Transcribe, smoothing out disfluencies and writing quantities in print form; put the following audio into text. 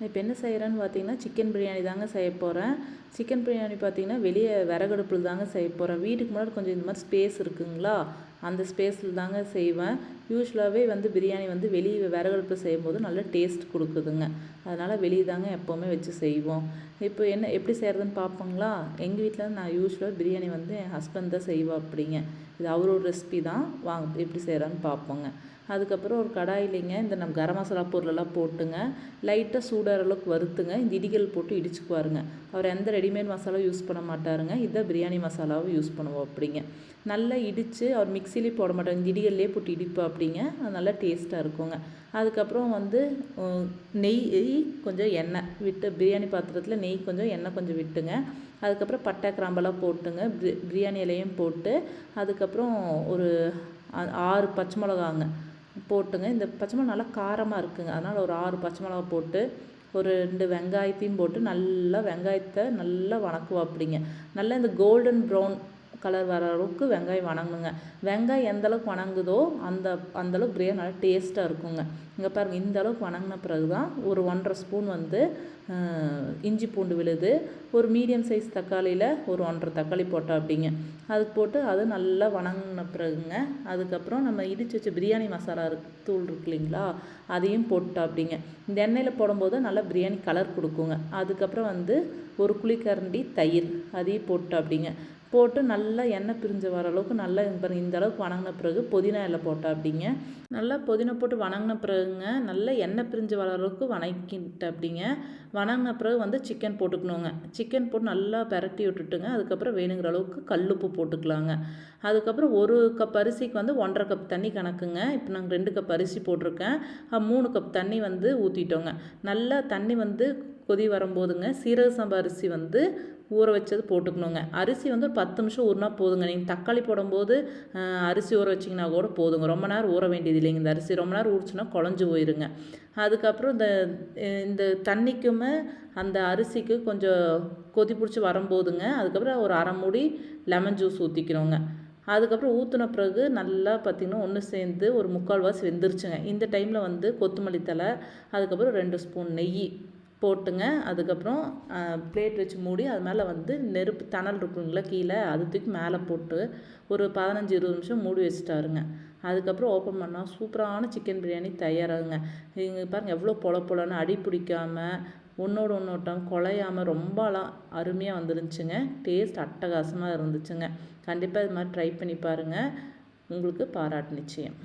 இப்போ என்ன செய்கிறேன்னு பார்த்தீங்கன்னா சிக்கன் பிரியாணி தாங்க செய்ய போகிறேன். சிக்கன் பிரியாணி பார்த்தீங்கன்னா வெளியே விறகடுப்பில் தாங்க செய்ய போகிறேன். வீட்டுக்கு முன்னாடி கொஞ்சம் இந்த மாதிரி ஸ்பேஸ் இருக்குங்களா, அந்த ஸ்பேஸில் தாங்க செய்வேன். யூஸ்வலாகவே பிரியாணி வெளியே விறகடுப்பில் செய்யும்போது நல்ல டேஸ்ட் கொடுக்குதுங்க. அதனால் வெளியே தாங்க எப்போவுமே வச்சு செய்வோம். இப்போ எப்படி செய்கிறதுன்னு பார்ப்போங்களா. எங்கள் வீட்டில் நான் யூஸ்வலாக பிரியாணி என் ஹஸ்பண்ட் தான் செய்வா அப்படிங்க. இது அவரோட ரெசிபி தான். வாங்க எப்படி செய்கிறான்னு பார்ப்போங்க. அதுக்கப்புறம் ஒரு கடாயிலிங்க நம்ம கரம் மசாலா பொருளெல்லாம் போட்டுங்க லைட்டாக சூடாகிற அளவுக்கு வறுத்துங்க இந்த இடிகள் போட்டு இடிச்சுக்குவாருங்க. அவர் எந்த ரெடிமேட் மசாலா யூஸ் பண்ண மாட்டாருங்க. இதான் பிரியாணி மசாலாவும் யூஸ் பண்ணுவோம் அப்படிங்க. நல்லா இடித்து அவர் மிக்சிலே போட மாட்டார், இந்த இடிகள்லேயே போட்டு இடிப்போம் அப்படிங்க. அது நல்லா டேஸ்ட்டாக இருக்குங்க. அதுக்கப்புறம் நெய் கொஞ்சம் எண்ணெய் விட்டு பிரியாணி பாத்திரத்தில் நெய் கொஞ்சம் எண்ணெய் கொஞ்சம் விட்டுங்க. அதுக்கப்புறம் பட்டை கிராம்பெல்லாம் போட்டுங்க பிரியாணி இலையும் போட்டு அதுக்கப்புறம் ஒரு 6 பச்சை மிளகாங்க போட்டுங்க. இந்த பச்சை மிளகா நல்லா காரமாக இருக்குங்க, அதனால் ஒரு 6 பச்சை மிளகா போட்டு ஒரு 2 வெங்காயத்தையும் போட்டு நல்லா வெங்காயத்தை நல்லா வணக்குவோம் அப்படிங்க. நல்லா இந்த கோல்டன் ப்ரௌன் கலர் வர அளவுக்கு வெங்காயம் வணங்குங்க. வெங்காயம் எந்த அளவுக்கு வணங்குதோ அந்தளவுக்கு பிரியாணி நல்லா டேஸ்ட்டாக இருக்குங்க. இங்கே பாருங்கள், இந்த அளவுக்கு வணங்கின பிறகு தான் ஒரு 1½ ஸ்பூன் இஞ்சி பூண்டு விழுது, ஒரு மீடியம் சைஸ் தக்காளியில் ஒரு 1½ தக்காளி போட்டோம் அப்படிங்க. அதுக்கு போட்டு அது நல்லா வணங்கின பிறகுங்க அதுக்கப்புறம் நம்ம இடித்து வச்ச பிரியாணி மசாலா தூள் இருக்கு இல்லைங்களா, அதையும் போட்டோம் அப்படிங்க. இந்த எண்ணெயில் போடும்போது நல்லா பிரியாணி கலர் கொடுக்குங்க. அதுக்கப்புறம் ஒரு குழிக்கரண்டி தயிர் அதையும் போட்டோம் அப்படிங்க. போட்டு நல்லா எண்ணெய் பிரிஞ்சு வர அளவுக்கு நல்லா இந்த அளவுக்கு வணங்கின பிறகு புதினா இலை போட்டோம் அப்படிங்க. நல்லா புதினா போட்டு வணங்கின பிறகுங்க நல்லா எண்ணெய் பிரிஞ்சு வர அளவுக்கு வணக்கிட்டு அப்படிங்க. வணங்கின பிறகு சிக்கன் போட்டுக்கணுங்க. சிக்கன் போட்டு நல்லா பெரட்டி விட்டுட்டுங்க. அதுக்கப்புறம் வேணுங்கிற அளவுக்கு கல்லுப்பு போட்டுக்கலாங்க. அதுக்கப்புறம் 1 கப் அரிசிக்கு 1½ கப் தண்ணி கணக்குங்க. இப்போ நாங்கள் 2 கப் அரிசி போட்டிருக்கேன். 3 கப் தண்ணி ஊற்றிட்டோங்க. நல்லா தண்ணி கொதி வரும்போதுங்க சீரக சம்பா அரிசி ஊற வச்சது போட்டுக்கணுங்க. அரிசி ஒரு 10 நிமிஷம் ஊறினா போதுங்க. நீங்கள் தக்காளி போடும்போது அரிசி ஊற வச்சிங்கன்னா கூட போதுங்க. ரொம்ப நேரம் ஊற வேண்டியது இல்லைங்க. இந்த அரிசி ரொம்ப நேரம் ஊறிச்சுன்னா குழஞ்சி போயிருங்க. அதுக்கப்புறம் இந்த தண்ணிக்குமே அந்த அரிசிக்கு கொஞ்சம் கொதி பிடிச்சி வரும்போதுங்க அதுக்கப்புறம் ஒரு 1/2 மூடி லெமன் ஜூஸ் ஊற்றிக்கிறோங்க. அதுக்கப்புறம் ஊற்றின பிறகு நல்லா பார்த்திங்கன்னா ஒன்று சேர்ந்து ஒரு 3/4 வாசி வெந்துருச்சுங்க. இந்த டைமில் கொத்தமல்லி தழை, அதுக்கப்புறம் 2 ஸ்பூன் நெய் போட்டுங்க. அதுக்கப்புறம் பிளேட் வச்சு மூடி அது மேலே நெருப்பு தணல் இருக்குங்களா கீழே, அது தூக்கி மேலே போட்டு ஒரு 15-20 நிமிஷம் மூடி வச்சுட்டாருங்க. அதுக்கப்புறம் ஓப்பன் பண்ணால் சூப்பரான சிக்கன் பிரியாணி தயாராகுங்க. இங்கே பாருங்கள் எவ்வளோ பொலன்னு அடி பிடிக்காமல் ஒன்றோடு ஒன்று ஒட்டாமல் குலையாமல் ரொம்பலாம் அருமையாக வந்துருந்துச்சுங்க. டேஸ்ட் அட்டகாசமாக இருந்துச்சுங்க. கண்டிப்பாக இது மாதிரி ட்ரை பண்ணி பாருங்கள், உங்களுக்கு பாராட்டு நிச்சயம்.